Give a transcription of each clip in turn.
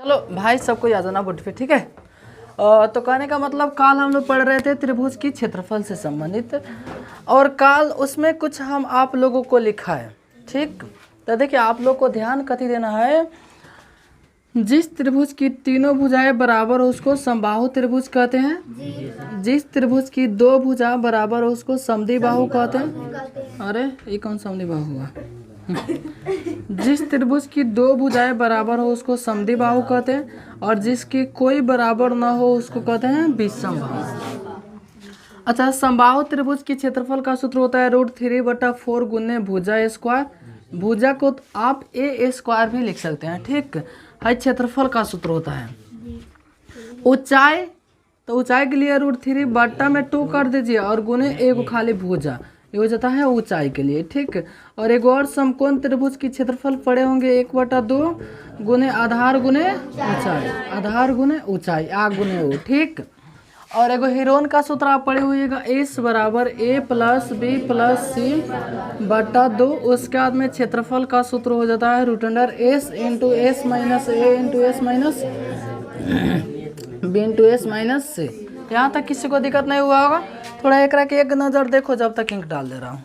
चलो भाई सबको याद आना बोर्ड पे, ठीक है। तो कहने का मतलब काल हम लोग पढ़ रहे थे त्रिभुज की क्षेत्रफल से संबंधित, और काल उसमें कुछ हम आप लोगों को लिखा है, ठीक। तो देखिए आप लोग को ध्यान कथी देना है, जिस त्रिभुज की तीनों भुजाएं बराबर हो उसको समबाहु त्रिभुज कहते हैं। जिस त्रिभुज की दो भुजा बराबर हो उसको समद्विबाहु कहते हैं। अरे ये कौन समद्विबाहु हुआ? जिस त्रिभुज की दो भुजाएं बराबर हो उसको समद्विबाहु कहते हैं, और जिसकी कोई बराबर ना हो उसको कहते हैं विषमबाहु। अच्छा, समबाहु त्रिभुज की क्षेत्रफल का सूत्र होता है √3/4 गुने भुजा स्क्वायर। भुजा को आप ए स्क्वायर भी लिख सकते हैं, ठीक है। क्षेत्रफल का सूत्र होता है ऊंचाई, तो ऊंचाई के लिए √3/2 कर दीजिए और गुने एगो खाली भुजा, ये हो जाता है ऊंचाई के लिए, ठीक। और एक और समकोण त्रिभुज की क्षेत्रफल पड़े होंगे 1/2 गुने आधार गुने ऊंचाई, आधार गुने ऊंचाई, आ गुने ओ, ठीक। और एगो हीरोन का सूत्र आप पढ़े हुएगा S बराबर A + B + C/2। उसके बाद में क्षेत्रफल का सूत्र हो जाता है √S × S - A × S - B × S - C। यहाँ तक किसी को दिक्कत नहीं हुआ होगा? थोड़ा एक नज़र देखो जब तक इंक डाल दे रहा हूँ।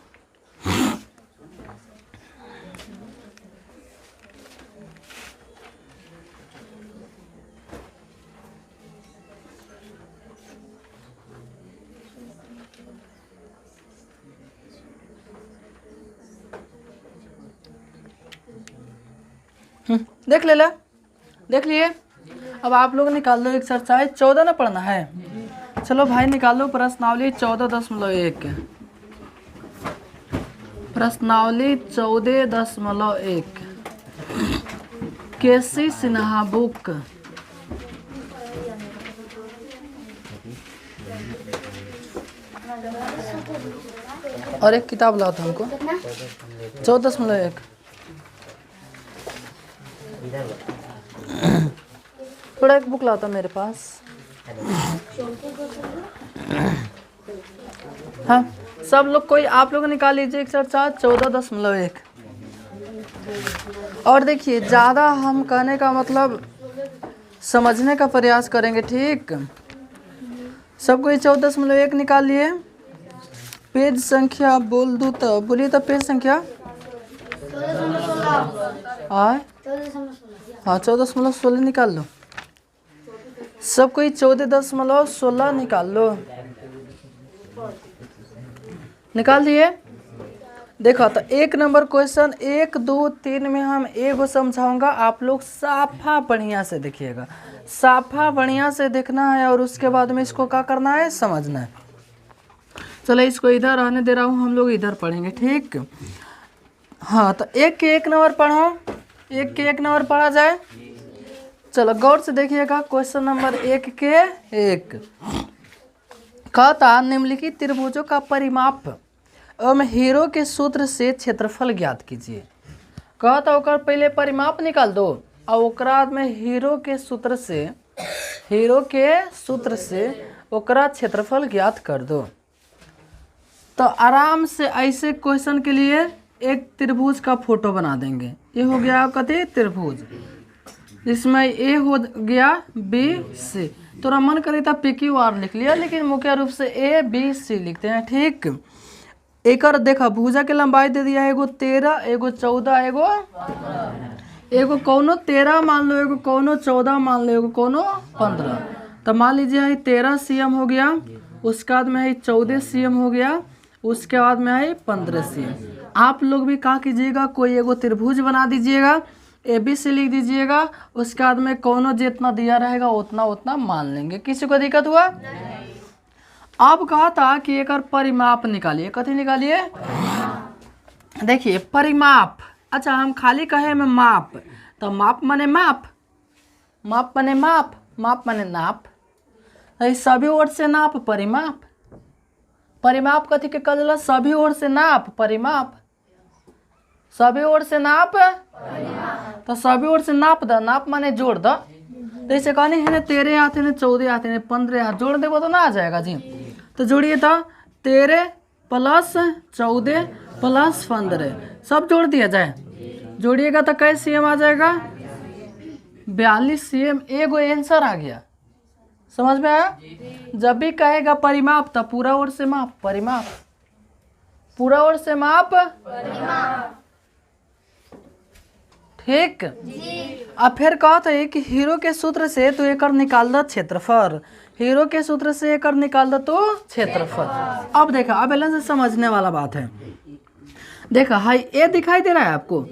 देख ले ला, देख लिए। अब आप लोग निकाल लो एक्सरसाइज 14 ना पढ़ना है। चलो भाई निकाल लो प्रश्नावली 14.1। प्रश्नावली 14.1 केसी सिन्हा बुक। और एक किताब लाओ था हमको 14.1। थोड़ा एक बुक लाता मेरे पास। हाँ सब लोग कोई आप लोग निकाल लीजिए एक्सरसाइज 14.1। और देखिए ज़्यादा हम कहने का मतलब समझने का प्रयास करेंगे, ठीक। सब कोई 14.1 निकाल लिए। पेज संख्या बोल दूँ तो बोलिए, तो पेज संख्या हाँ 14.16 निकाल लो। सब कोई 14.16 निकाल लो। निकाल दिए? देखो तो 1 नंबर क्वेश्चन 1, 2, 3 में हम एगो समझाऊंगा, आप लोग साफा बढ़िया से देखिएगा, साफा बढ़िया से देखना है, और उसके बाद में इसको क्या करना है, समझना है। चलो इसको इधर रहने दे रहा हूँ, हम लोग इधर पढ़ेंगे, ठीक। हाँ तो 1 के 1 नंबर पढ़ो, 1 के 1 नंबर पढ़ा जाए। चलो गौर से देखिएगा क्वेश्चन नंबर 1 के 1 कहता निम्नलिखित त्रिभुजों का परिमाप एवं हीरो के सूत्र से क्षेत्रफल ज्ञात कीजिए। कहता ओकर पहले परिमाप निकाल दो और ओकरा बाद में हीरो के सूत्र से ओकरा क्षेत्रफल ज्ञात कर दो। तो आराम से ऐसे क्वेश्चन के लिए एक त्रिभुज का फोटो बना देंगे। ये हो गया कते त्रिभुज, इसमें ए हो गया बी सी। थोड़ा मन करे तो PQR लिख लिया, लेकिन मुख्य रूप से ABC लिखते हैं, ठीक। एक देखा भुजा के लंबाई दे दिया है, एगो 13, एगो 14, एगो कौनो 13 मान लो, एगो कौनो 14 मान लो, एगो कौनो 15। तो मान लीजिए 13 cm हो गया, उसके बाद में है 14 cm हो गया, उसके बाद में है 15 cm। आप लोग भी क्या कीजिएगा, कोई एगो त्रिभुज बना दीजिएगा, ABC लिख दीजिएगा, उसके बाद में कौनो जितना दिया रहेगा उतना मान लेंगे। किसी को दिक्कत हुआ? अब कहा था कि एक परिमाप निकालिए। कथी निकालिए? देखिए परिमाप। अच्छा हम खाली कहे में माप, तो माप माने माप, माप माने माप, माप माने नाप, सभी ओर से नाप परिमाप। परिमाप कथी के कहल? सभी ओर से नाप परिमाप, सभी ओर से नाप, तो सभी ओर से नाप द, नाप माने जोड़ द। जैसे कहने है 13 आते हैं, 14 आते हैं, 15 हाथ जोड़ देवो तो ना आ जाएगा जी। तो जोड़िए तो 13 + 14 + 15 सब जोड़ दिया जाए। जोड़िएगा तो कैसे cm आ जाएगा? 42 cm एगो आंसर आ गया। समझ में आया? जब भी कहेगा परिमाप तो पूरा ओर से माप, परिमाप, पूरा ओर से माप, ठीक। अब फिर कहते है कि हीरो के सूत्र से तू एकर निकाल दो क्षेत्रफल, हीरो के सूत्र से एकर निकाल दो तो क्षेत्रफल। अब देखा, अब एलन से समझने वाला बात है। देखा हाई ए दिखाई दे रहा है आपको,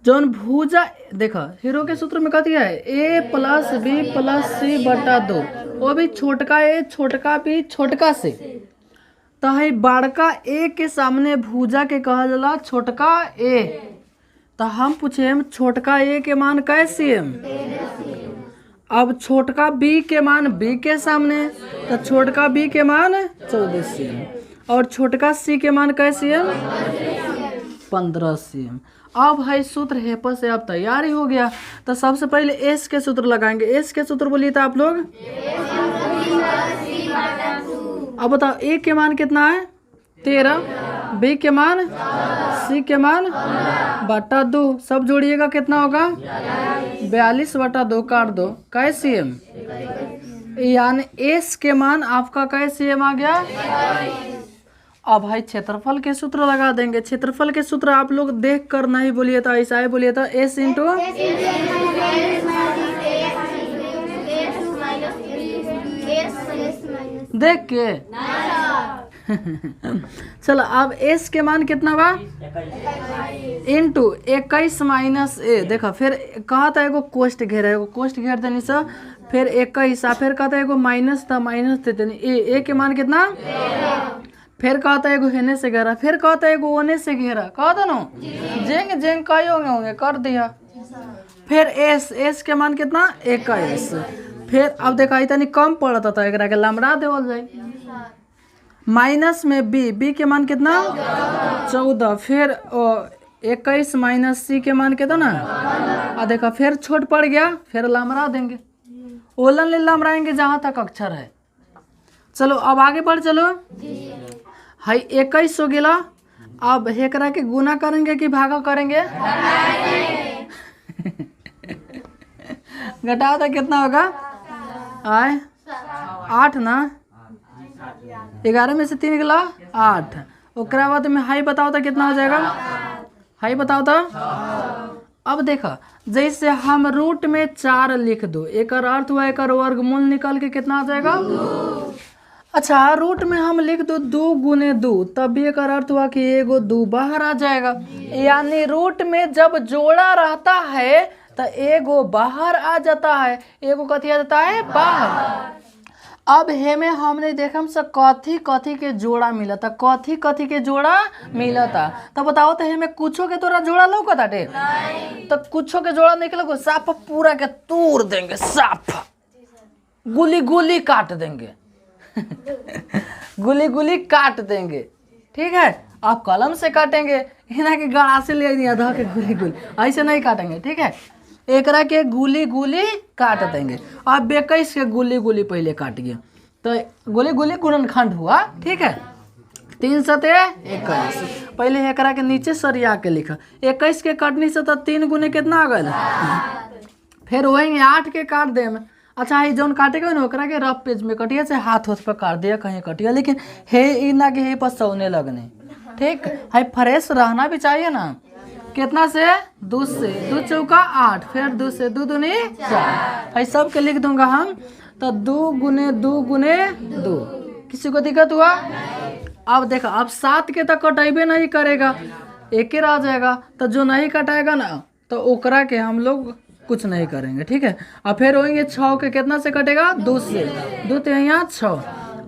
जौन भुजा, देखा हीरो के सूत्र में कहती है ए प्लस बी प्लस सी बटा 2, वो भी छोटका ए छोटका बी छोटका से। तो है बड़का ए के सामने भुजा के कहल जाला छोटका ए। तो हम पूछे छोटका ए के मान कैसे है? अब छोटका बी के मान बी के सामने, तो छोटका बी के मान 14 cm और छोटका सी के मान कैसे है? 15 cm। अब है सूत्र है पर से अब तैयार ही हो गया। तो सबसे पहले एस के सूत्र लगाएंगे। एस के सूत्र बोलिए तो आप लोग, अब बताओ ए के मान कितना है? 13, बी के मान, सी के मान बटा 2, सब जोड़िएगा कितना होगा? 42 बटा 2 काट दो, कैसे cm? यानी एस के मान आपका कैसे cm आ गया? अब भाई क्षेत्रफल के सूत्र लगा देंगे। क्षेत्रफल के सूत्र आप लोग देख कर नहीं बोलिए तो ऐसा ही बोलिए तो एस इंटू, देख के चलो अब एस के मान कितना बा? इंटू 21 माइनस ए। देखा फिर कहा था एगो कोष्ट घेरा, एगो कोष्ट घेर देनी सा, फिर 21, फिर कहा था एगो माइनस था, माइनस दे देनी ए के मान कितना? फिर कहता है एगो हेने से घेरा, फिर कहता है एगो ओने से घेरा, कहता ना जेंग जेंग कई होंगे कर दिया। फिर एस के मान कितना? 21। फिर अब देखा इतनी कम पड़ता था, एक लमड़ा देवल जाए। माइनस में बी के मान कितना? 14। फिर 21 माइनस सी के मान कितना ना? देखा फिर छोट पड़ गया, फिर लमड़ा देंगे, ओलन ले लमड़ाएंगे जहाँ तक अक्षर है। चलो अब आगे बढ़ चलो। हाई 21 हो गया। अब हेकरा के गुना करेंगे कि भागा करेंगे? घटाओ तो कितना होगा? आए 8 ना, 11 में से 3 गला 8। उसके बाद में हाई बताओ तो कितना हो जाएगा? हाई बताओ तो। अब देखा जैसे हम रूट में 4 लिख दो, एक अर्थ हुआ एक वर्गमूल निकल के कितना आ जाएगा? अच्छा रूट में हम लिख दो 2 गुने 2, तब भी एक अर्थ हुआ कि एगो 2 बाहर आ जाएगा। यानी रूट में जब जोड़ा रहता है तो एगो बाहर आ जाता है, एगो कथी आ जाता है? बाहर। अब हेमे हमने देखा हम सब कथी कथी के जोड़ा मिला था, कथी कथी के जोड़ा मिला था। तो बताओ तो हेमे कुछो के तोरा जोड़ा लौकता टे? तो कुछो के जोड़ा निकलो, साफ पूरा के तोड़ देंगे, साफ गुली गुली काट देंगे। गुली गुली काट देंगे, ठीक है। आप कलम से काटेंगे, हिना के गड़ा से ले दिया था के गुली गुली, ऐसे नहीं काटेंगे, ठीक है। एकरा के गुली गुली काट देंगे। अब 21 के गुली गुली पहले काटिए, तो गुली गुली गुणनखंड हुआ, ठीक है। 3 सते 21, पहले एकरा के नीचे सरिया के लिखा। 21 के काटने से तो 3 गुने कितना आ गए? फिर वही 8 के काट दे में। अच्छा ये जौन काटेगा ना ओकरा के रफ पेज में कटिए, से हाथ पर काट दिया कहीं कटिए, लेकिन हे ना कि हे पर सौने लगने, ठीक है। फ्रेश रहना भी चाहिए ना। कितना से? 2 से 2 चौका 8, फिर 2 से 2 दूनी 4। है सब के लिख दूंगा हम। तो 2 गुने 2 गुने 2। किसी को दिक्कत हुआ? अब देखा अब 7 के तो कटेबे नहीं करेगा, एक ही रह जाएगा। तो जो नहीं कटाएगा ना तो ओकरा के हम लोग कुछ नहीं करेंगे, ठीक है। अब फिर होंगे 6 के कितना से कटेगा? 2 से 2 3 6,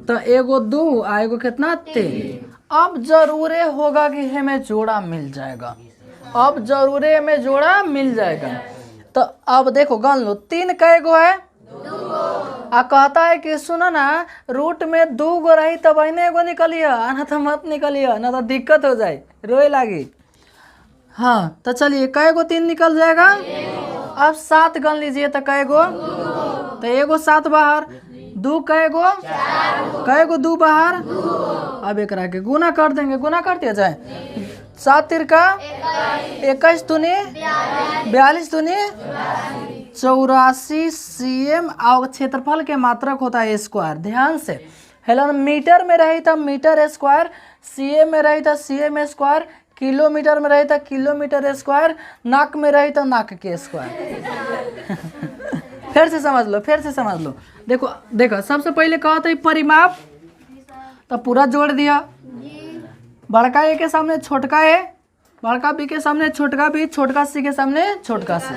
तो एगो 2 आ एगो कितना? 3। अब जरूरे होगा कि हमें जोड़ा मिल जाएगा, अब जरूरे हमें जोड़ा मिल जाएगा। तो अब देखो गन लो 3 कै गो है? 2। आ कहता है कि सुनो ना रूट में 2 गो रही तब एगो निकलिए, ना तो मत निकलिए, ना तो दिक्कत हो जाए, रोए लगी। हाँ तो चलिए कै गो 3 निकल जाएगा। अब 7 गन लीजिए तो कै गो? तो एगो 7 बाहर, 2 कै गो? कै गो 2 बाहर। अब एकरा के गुना कर देंगे, गुना कर दिया जाए। 7 तिरका 21 दूनी 42 दूनी 84 cm और क्षेत्रफल के मात्रक होता है स्क्वायर। ध्यान से हेलन मीटर में रही था मीटर स्क्वायर, cm में रही था cm स्क्वायर, किलोमीटर में रही था किलोमीटर स्क्वायर, नाक में रही था नाक के स्क्वायर। फिर से समझ लो, फिर से समझ लो। देखो देखो सबसे पहले कहा था परिमाप, तो पूरा जोड़ दिया। बड़का ए के सामने छोटका ए, बड़का बी के सामने छोटका बी, छोटका सी के सामने छोटका सी।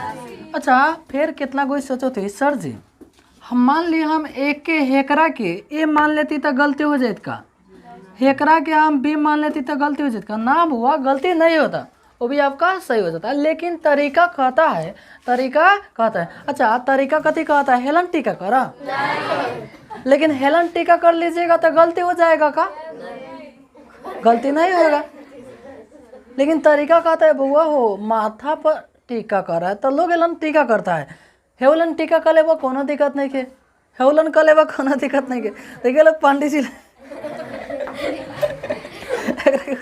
अच्छा फिर कितना कोई सोचो थे सर जी, हम मान लिए हम एक के हेकरा के ए मान लेती तो गलती हो जाती का, हेकरा के हम बी मान लेती तो गलती हो जाती का। ना हुआ, गलती नहीं होता, वो भी आपका सही हो जाता है। लेकिन तरीका कहता है, तरीका कहता है। अच्छा तरीका कथी कहता है? हेलन टीका करा। लेकिन हेलन टीका कर लीजिएगा तो गलती हो जाएगा का? गलती नहीं होगा। लेकिन तरीका कहता है बुआ हो माथा पर टीका कर रहा है तो लोग हेलन टीका करता है। हेवलन टीका कर ले कोनो दिक्कत नहीं के, हेवलन कर ले कोनो दिक्कत नहीं के। देखिए लोग पंडित जी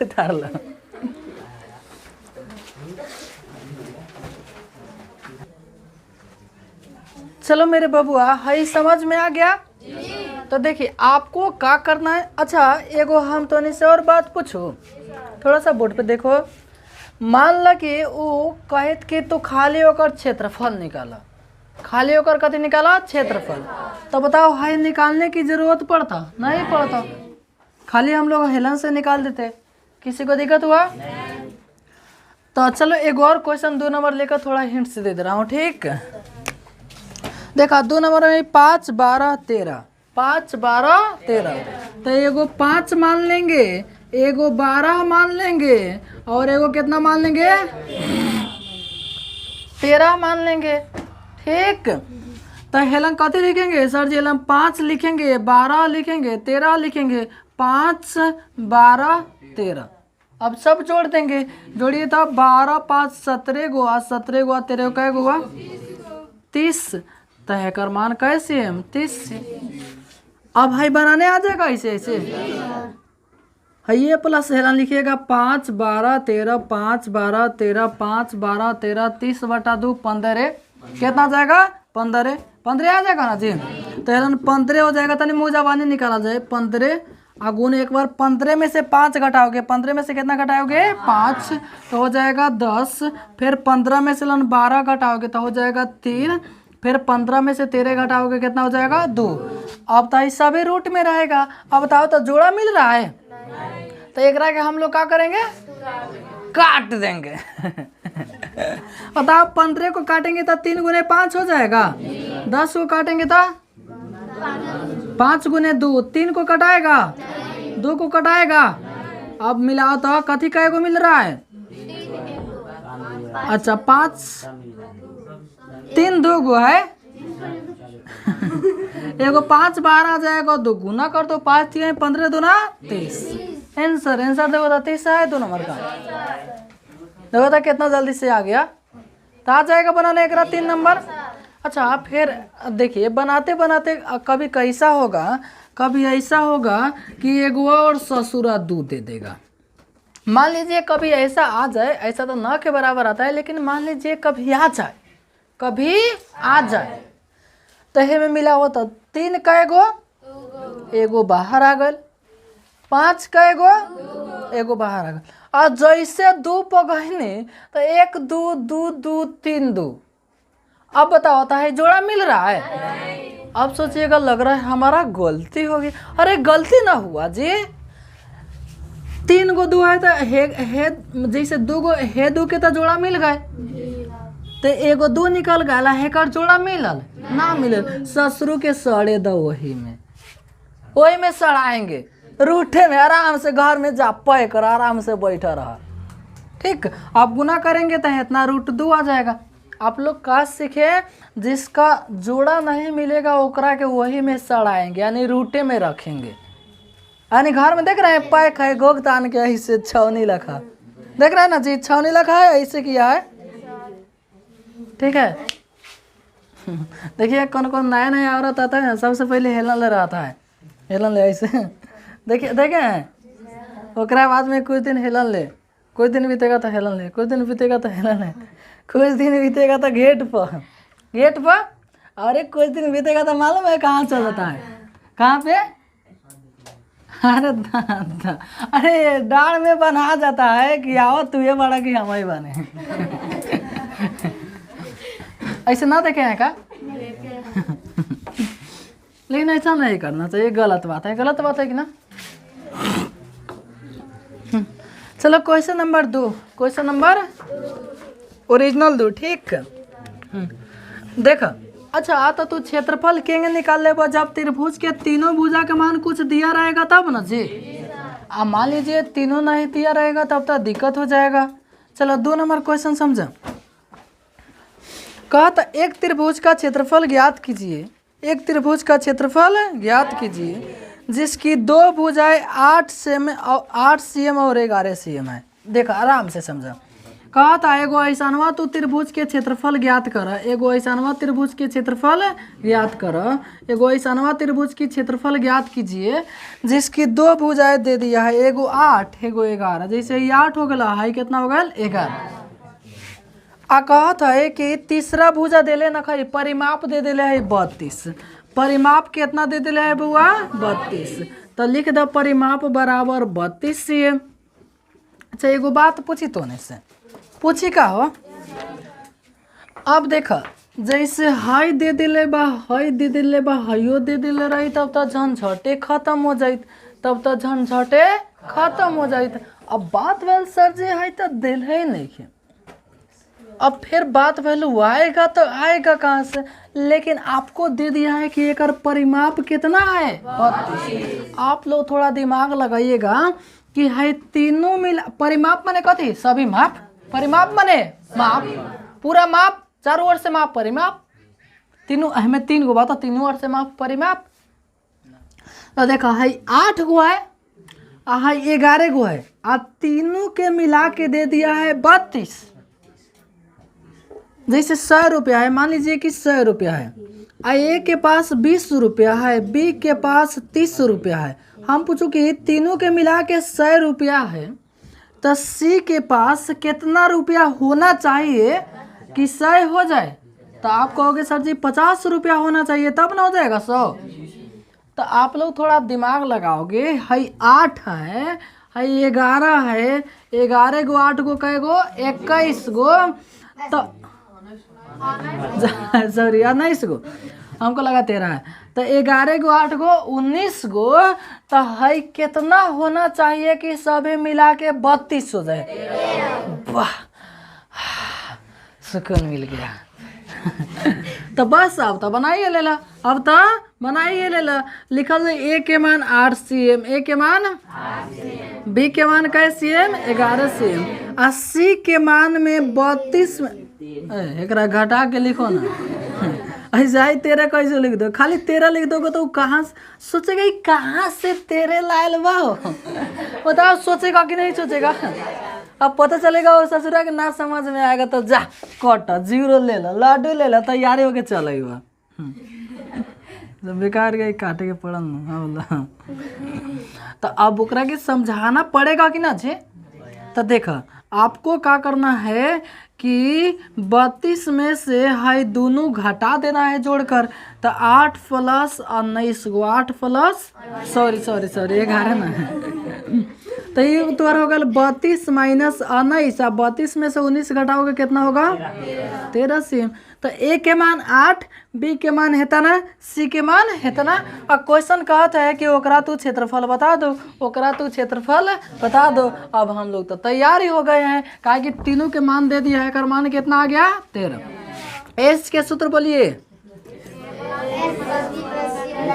उतार लो। चलो मेरे बबुआ हाई समझ में आ गया? तो देखिए आपको क्या करना है। अच्छा एगो हम तो नहीं से और बात पूछो, थोड़ा सा बोर्ड पे देखो। मान ला कि वो कहत कि तो खाली होकर क्षेत्रफल निकाला, खाली होकर कथी निकाला? क्षेत्रफल। तो बताओ हाई निकालने की जरूरत पड़ता? नहीं पड़ता, खाली हम लोग हेलन से निकाल देते। किसी को दिक्कत हुआ? तो चलो एक और क्वेश्चन 2 नंबर लेकर थोड़ा हिंट से दे रहा हूँ, ठीक? देखा 2 नंबर में 5 12 13, 5 12 13। तो एगो 5 मान लेंगे, एगो 12 मान लेंगे और एगो कितना मान लेंगे? 13 मान लेंगे, ठीक? तो हेलन कथी लिखेंगे सर जी? हेलन 5 लिखेंगे, 12 लिखेंगे, 13 लिखेंगे। 5 12 13। अब सब जोड़ देंगे, जोड़िए तो 12 5 17 गो, 17 गो 13 कै गो हुआ? 30। तो हेकर मान कैसे हम? 30। अब भाई बनाने आ जाएगा ऐसे ऐसे। ये प्लस हेलन लिखिएगा 5 12 13, 5 12 13, 5 12 13, 30 बटा 2 15। कितना जाएगा? 15। 15 आ जाएगा ना जी? तो हेलन 15 हो जाएगा। तनी मुँह जबानी निकाला जाए। 15 अगुन एक बार 15 में से 5 घटाओगे, 15 में से कितना घटाओगे? 5, तो हो जाएगा 10। फिर 15 में से 12 घटाओगे तो हो जाएगा 3। फिर 15 में से 13 घटाओगे कितना हो जाएगा? 2। अब तो ये सभी रूट में रहेगा। अब बताओ तो जोड़ा मिल रहा है? तो एक के हम लोग क्या करेंगे? काट देंगे। बताओ 15 को काटेंगे तो 3 गुने 5 हो जाएगा। 10 को काटेंगे तो 5 गुने 2, 3 को कटाएगा, 2 को कटाएगा। अब मिलाओ तो कथी का एगो मिल रहा है? अच्छा 5 3 2 गो है। एगो 5 12 आ जाएगा, 2 गुना कर दो, 5 3 15 दूना 30। आंसर आंसर देखो तो 30 है 2 नंबर का। देखो तो कितना जल्दी से आ गया। तो आ जाएगा बनाने एक 3 नंबर। अच्छा फिर देखिए बनाते बनाते कभी कैसा होगा, कभी ऐसा होगा कि एगो और ससुरा दूध दे देगा। मान लीजिए कभी ऐसा आ जाए, ऐसा तो न के बराबर आता है, लेकिन मान लीजिए कभी आ जाए, कभी आ जाए तो हे में मिला हो तो 3 का एगो, एगो बाहर आ गल। 5 का एगो बाहर आ गल। और जैसे 2 पर गहने तो 1 2 2 2 3 2। अब बताओ तो है जोड़ा मिल रहा है? अब सोचिएगा लग रहा है हमारा गलती होगी। अरे गलती ना हुआ जी, 3 गो 2 है तो हे जैसे 2 गो हे 2 के तो जोड़ा मिल गए, तो एगो 2 निकल गया, हेकर जोड़ा मिलल ना मिलल। ससुरु के सड़े दो वही में सड़ाएंगे, रूठे में आराम से घर में जा पै कर आराम से बैठा रहा, ठीक? आप गुना करेंगे तो इतना रूट 2 आ जाएगा। आप लोग का सीखे? जिसका जोड़ा नहीं मिलेगा ओकरा के वही में सड़ाएंगे, यानी रूटे में रखेंगे। यानी घर में देख रहे हैं पैक है गोग तान के ऐसे छौनी लखा, देख रहे हैं ना जी, छौनी लखा है ऐसे किया है, ठीक है? देखिए कौन कौन नया नया औरत आता है सबसे पहले हेलन ले रहा था, हेलन ले ऐसे देखिए देखे हैं, ओकरा बाद में कुछ दिन हेलन ले, कुछ दिन बीतेगा तो हेलन है, कुछ दिन बीतेगा तो हेलन है, कुछ दिन बीतेगा तो गेट पर और एक कुछ दिन बीतेगा तो मालूम है कहाँ चल जाता है, कहाँ पे? अरे अरे डाढ़ में बना जाता है कि आओ तू ये बड़ा कि हम ही बने। ऐसे ना देखे हैं का? लेकिन ऐसा नहीं करना चाहिए, गलत बात है, गलत बात है कि ना। चलो question number 2, question number original 2, ठीक। देख अच्छा आता तू क्षेत्रफल केंगे निकाल ले जब त्रिभुज के तीनों भुजा के मान कुछ दिया रहेगा तब ना जी। अब मान लीजिए तीनों नहीं दिया रहेगा तब तो दिक्कत हो जाएगा। चलो 2 नंबर क्वेश्चन समझा। कहता एक त्रिभुज का क्षेत्रफल ज्ञात कीजिए, एक त्रिभुज का क्षेत्रफल ज्ञात कीजिए जिसकी 2 भुजाएं 8 cm और 11 cm है। देखो आराम से समझा। कहता एगो ऐसनवा तू त्रिभुज के क्षेत्रफल ज्ञात कर, एगो ऐसनवा त्रिभुज के क्षेत्रफल ज्ञात कर, एगो ऐसनवा त्रिभुज की क्षेत्रफल ज्ञात कीजिए जिसकी 2 भुजाएं दे दिया है, एगो 8 एगो 11। जैसे ये 8 हो गया है, कितना हो गया 11। आ कहत है कि तीसरा भुजा देले न खाई परिमाप दे दिले है 32। परिमाप कितना दे दिले है बुआ 32। तो लिख दो परिमाप बराबर 32 cm। अच्छा एगो बात पूछी तोने से, पूछी का हो। अब देख जैसे हाई दे दिले बा, हाई दे दिले बा, हाइयो दे दिले रही तब तो झंझटे खत्म हो जाइत, तब तो झंझटे खत्म हो जाइत। अब बात वेल सर जी है तो दिल है नहीं है, अब फिर बात वैल्यू आएगा तो आएगा कहाँ से। लेकिन आपको दे दिया है कि एक परिमाप कितना है 32। आप लोग थोड़ा दिमाग लगाइएगा कि है तीनों मिला परिमाप माने कथी सभी माप, परिमाप माने माप, पूरा माप, चारों ओर से माप परिमाप, तीनों हमें 3 गो बात, तीनों ओर से माप परिमाप। तो देखा है 8 गो है, है 11 गो है, आ तीनों के मिला के दे दिया है 32। जैसे 100 रुपया है, मान लीजिए कि 100 रुपया है, ए के पास 20 रुपया है, बी के पास 30 रुपया है। हम पूछो कि तीनों के मिला के 100 रुपया है तो सी के पास कितना रुपया होना चाहिए कि 100 हो जाए। तो आप कहोगे सर जी 50 रुपया होना चाहिए तब ना हो जाएगा 100। तो आप लोग थोड़ा दिमाग लगाओगे, है 8 है 11 है, 11 गो 8 गो कै गो 21 गो, तो सॉरी 19 गो, हमको लगा 13 है। तो 11 गो 8 गो 19 गो, तो है कितना होना चाहिए कि सभी मिला के 32 हो जाए। वाह सुकून मिल गया। तो बस अब तो बनाइए ले ला, अब तो बनाइए ले ला। लिखल है ए के मान 8 cm, ए के मान 8 cm, बी के मान कै cm 11 cm, आ सी के मान में 32 में एक घटा के लिखो ना। ऐसा ही 13 कैसे लिख दो, खाली 13 लिख दोगे तो कहाँ सोचेगा कहाँ से 13 लायल बा हो। बताओ सोचेगा कि नहीं सोचेगा। अब पता चलेगा वो ससुरा के ना समझ में आएगा तो जा कट 0 ले लो, लड्डू ले लो, तैयारी होके चले हुआ बेकार के काटे के पड़ल ना। तो अब ओकरा के समझाना पड़ेगा कि ना जी। तो देखा आपको क्या करना है कि 32 में से है दोनों घटा देना है जोड़कर। तो 8 प्लस 19 गो, 8 प्लस सॉरी 11 ना। तो ये तुम्हारा होगा 32 माइनस 19, अब 32 में से 19 घटाओगे कितना होगा 13 cm। तो ए के मान 8, बी के मान हेतना, सी के मान हेतना। और क्वेश्चन कहता है कि ओकरा तू क्षेत्रफल बता दो, ओकरा तू क्षेत्रफल बता दो। अब हम लोग तो तैयार ही हो गए हैं, कहा कि तीनों के मान दे दिया है, कर मान कितना आ गया 13। एस के सूत्र बोलिए,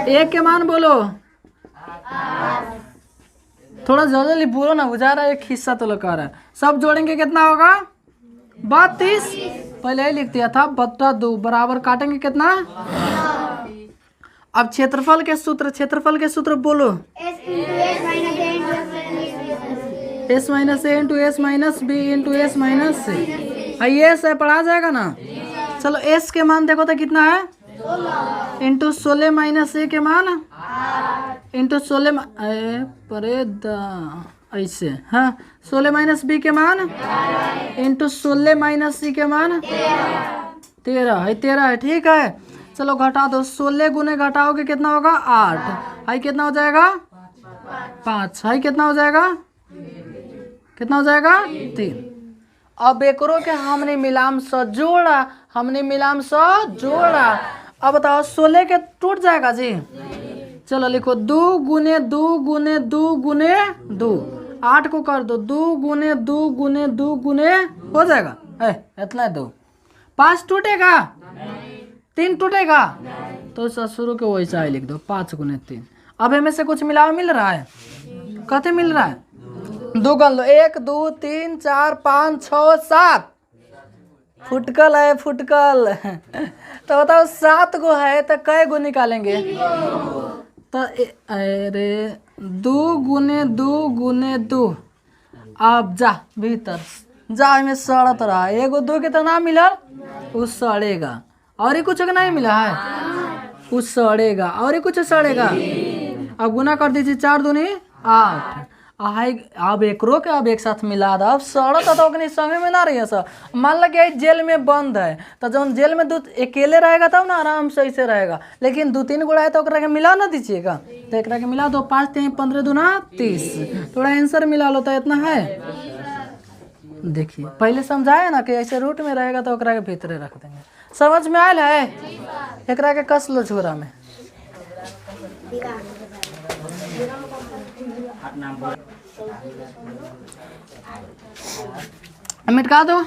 ए के मान बोलो, थोड़ा जल्दी बोलो ना, बुझा रहा है एक हिस्सा तो लगा रहा है। सब जोड़ेंगे कितना होगा 32, पहले ही लिख दिया था, बटा 2 बराबर काटेंगे कितना। अब क्षेत्रफल के सूत्र, क्षेत्रफल के सूत्र बोलो, S minus A into S minus B into S minus C. ये से पढ़ा जाएगा ना। चलो एस के मान देखो तो कितना है इंटू 16 माइनस ए के मान इंटू 16 परे ऐसे। हाँ 16 माइनस बी के मान इंटू 16 माइनस सी के मान 13 है, 13 है, ठीक है। चलो घटा दो, 16 गुने घटाओगे कितना होगा 8, हाई कितना हो जाएगा 5, हाई कितना हो जाएगा, कितना हो जाएगा 3। अब एकरो के हमने मिलाम स जोड़ा, हमने मिलाम स जोड़ा। अब बताओ 16 के टूट जाएगा जी, चलो लिखो 2 गुने 2 गुने 2 गुने 2, 8 को कर दो 2 गुने 2 गुने 2 गुने हो जाएगा इतना 2। 5 टूटेगा, 3 टूटेगा, तो शुरू के वैसा ही लिख दो 5 गुने 3। अब हमें से कुछ मिलावा मिल रहा है, कहते मिल रहा है, 2 गन लो, 1 2 3 4 5 6 7, फुटकल है फुटकल। तो बताओ 7 गो है तो कै गो निकालेंगे, तो अरे 2 गुने 2 गुने 2। अब जा भीतर जा, में सड़त रहा, एगो 2 के तो ना मिला, वो सड़ेगा। और ही कुछ नहीं मिला है, वो सड़ेगा, और ही कुछ सड़ेगा। अब गुना कर दीजिए 4 दूनी 8। अब एकरो के अब एक साथ मिला दो, अब सड़त तो अपनी संगे में ना रही है सर। मान लो कि जेल में बंद है, तो जब जेल में दूध अकेले रहेगा तब ना आराम से ऐसे रहेगा, लेकिन 2-3 गुड़ा है तो के मिला ना दीजिएगा, तो एक के मिला दो, 5 3 15 दूना 30, थोड़ा आंसर मिला लो तो इतना है। देखिए पहले समझाया ना कि ऐसे रूट में रहेगा तो के भीतरे रख देंगे, समझ में आयल है। एक के कस लो झोरा में, मिटा दो।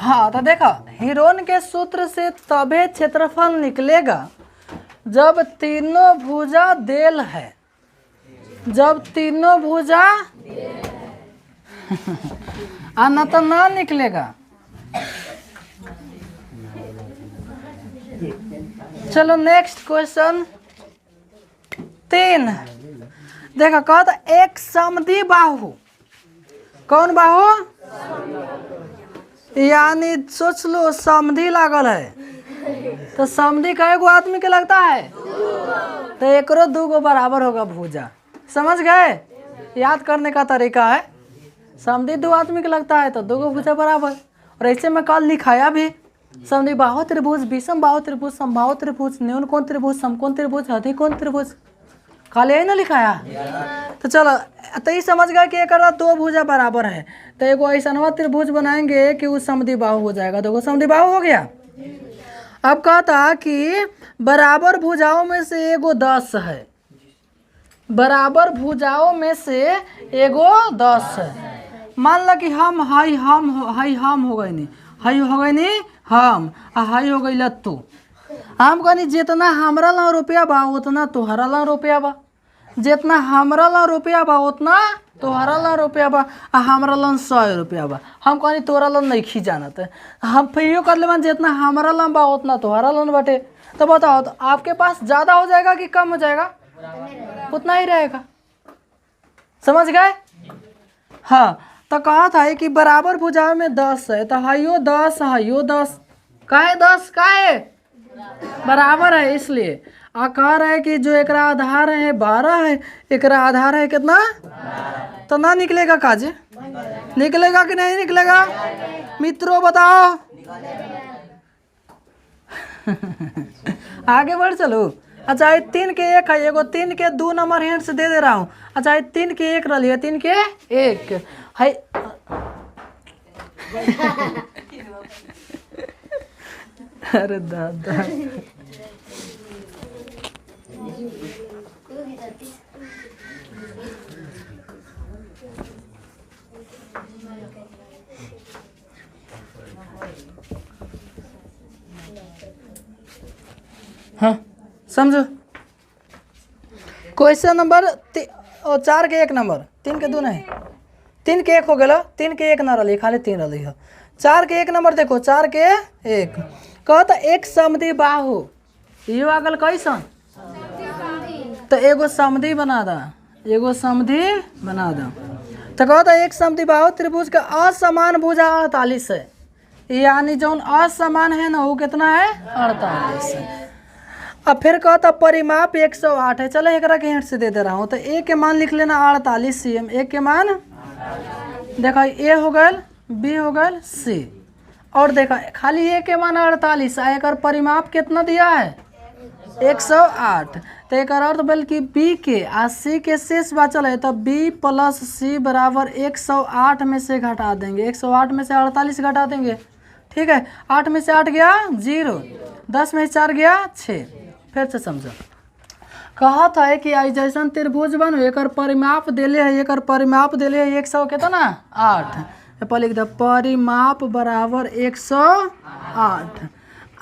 हाँ तो देखो हीरोन के सूत्र से तबे क्षेत्रफल निकलेगा जब तीनों भुजा देल है, जब तीनों भुजा आना तो ना निकलेगा। चलो नेक्स्ट क्वेश्चन 3। देखो कहता एक समद्वि बाहु, कौन बाहु, यानी सोच लो समद्वि लागल है, तो समद्वि कई गो आदमी के लगता है, तो एकरो 2 गो बराबर होगा भुजा। समझ गए, याद करने का तरीका है। समद्वि 2 आदमी के लगता है तो 2 गो भुजा बराबर। और ऐसे में कल लिखाया भी समद्वि बाहु त्रिभुज, विषम बाहु त्रिभुज, समबाहु त्रिभुज, न्यून कोण त्रिभुज, समकोण त्रिभुज, अधिकोण त्रिभुज, खाली यही ना लिखाया। तो चलो तो ये समझ गया कि एक 2 भुजा बराबर है, तो एगो ऐसा त्रिभुज बनाएंगे कि वो समद्वि बाहु हो जाएगा, तो वो समद्वि बाहु हो गया। अब कहता कि बराबर भुजाओं में से एगो 10 है, बराबर भुजाओं में से एगो 10 है। मान लो कि हम हाई हम हो गए नहीं, हाई हो गए नहीं हम, हाई हो गई तू। हम कहनी जितना हमरा ला रुपया बा उतना तोहरा ला रुपया बा, जितना हमरा ला रुपया बा उतना तोहरा ला रुपया बा, हमरा ला 100 रुपया बा। हम कहनी तोरा ला नहीं खी जानत है, हम फिर कर ले जितना हमरा ला बा उतना तोहरा ला बाटे। तो बताओ तो आपके पास ज़्यादा हो जाएगा कि कम हो जाएगा, उतना ही रहेगा। समझ गए। हाँ तो कहा था कि बराबर भुजाओं में 10 है, तो हाइयो 10 हाइयो 10, काहे 10 काहे बराबर है, इसलिए आकार है कि जो एक आधार है 12 है, एक आधार है कितना, तो ना निकलेगा काजे, निकलेगा कि नहीं निकलेगा मित्रों बताओ। आगे बढ़ चलो। अच्छा ये 3 के 1 है, एगो 3 के 2 नंबर हिंट्स दे दे रहा हूँ। अच्छा ये 3 के 1 रही है, 3 के 1 है। अरे दादा हाँ समझो। क्वेश्चन नंबर 4 के 1 नंबर, 3 के 2 नहीं, 3 के 1 हो गया, 3 के 1 ना रही, खाली 3 रही है। 4 के 1 नंबर देखो, 4 के 1 कहता एक समद्वि बाहु, यो आगल कैसन, तो एगो समद्वि बना दा, एगो समद्वि बना दा। तो कहता एक समद्वि बाहु त्रिभुज का असमान भुजा 48 है, यानी जो असमान है ना वो कितना है 48 है। अब फिर कहता परिमाप 108 है। चलो एक के हिंट से दे रहा हूँ। तो ए के मान लिख लेना 48 cm। ए के मान देखा ए हो गल, बी हो गल, सी। और देखा खाली ए के मान 48 आ एक परिमाप कितना दिया है 108। तो एक अर्थ बल्कि बी के आ सी के शेष बचल है। तो बी प्लस सी बराबर 108 में से घटा देंगे। 108 में से 48 घटा देंगे। ठीक है, 8 में से 8 गया 0, 10 में से 4 गया 6। फिर से समझो, कहा था कि आई जैसन त्रिभुज बनो एक परिमाप दिले है, एक परिमाप दिले है 100 कितना 8। पर लिख दो परिमाप बराबर 108।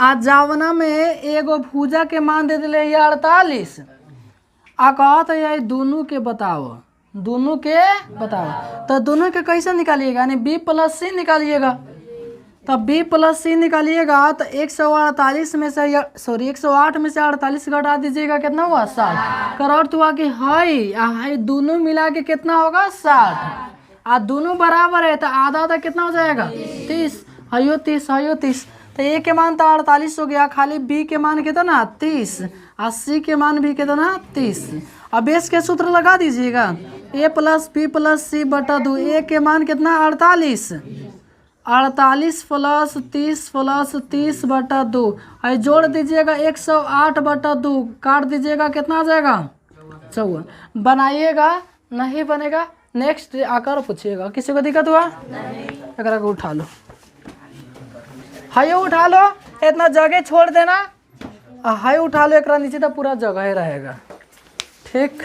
आ जावना में एगो भुजा के मान दे दिले 48। आ कहत है दोनों के बताओ, दोनों के बताओ। तो दोनों के कैसे निकालिएगा, यानी बी प्लस सी निकालिएगा। तो बी प्लस सी निकालिएगा तो 148 में से 108 में से 48 घटा दीजिएगा, कितना हुआ 60। कर अर्थ हुआ कि हाई दोनों मिला के कितना होगा 60। आ दोनों बराबर है तो आधा आधा कितना हो जाएगा 30। हयो 30 हयो 30। तो ए के मान तो 48 हो गया, खाली बी के मान कितना 30 और सी के मान भी कितना 30। अब बेस के सूत्र लगा दीजिएगा ए प्लस बी प्लस सी बटा 2। ए के मान कितना 48, 48 प्लस 30 प्लस 30 बटा 2। और जोड़ दीजिएगा 108 बटा 2, काट दीजिएगा कितना आ जाएगा 54। बनाइएगा, नहीं बनेगा नेक्स्ट आकर पूछिएगा। किसी को दिक्कत हुआ एक को उठा लो, हाई उठा लो, इतना जगह छोड़ देना, हाई उठा लो, एक नीचे तो पूरा जगह ही रहेगा। ठीक।